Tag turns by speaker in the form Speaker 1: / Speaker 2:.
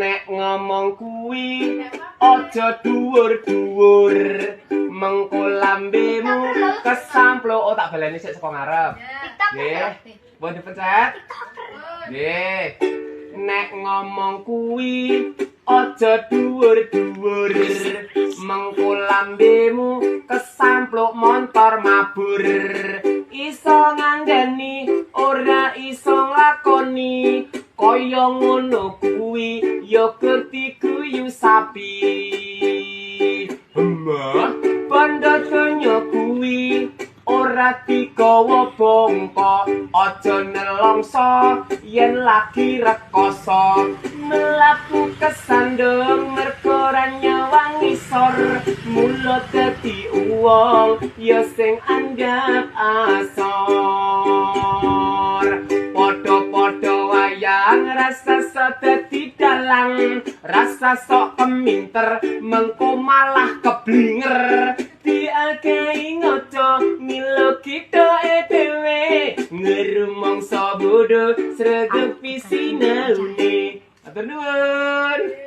Speaker 1: nek ngomong kuwi aja dhuwur-dhuwur mengko lambemu kesamplok. Oh tak baleni sik saka ngarep. Nggih. Mbok dipencet. Nggih. Nek ngomong kuwi aja dhuwur-dhuwur mengko lambemu kesamplok montor mabur. Iso nganggeni ora iso nglakoni kaya ngono kuwi ya kerti guyu sapi. Mbah bandha donya kuwi ora digawa bongko aja nelongso yen lagi rekoso mlaku kesandung mergo ora nyawang ngisor mula dadi wong ya sing anggap asor. Padha-padha wayang rasa sok dadi dalang rasa sok keminter mengko malah keblinger diagai ngoco milo kita dhewe ngerumong so bodoh sregep sinaune. Atur nuwun.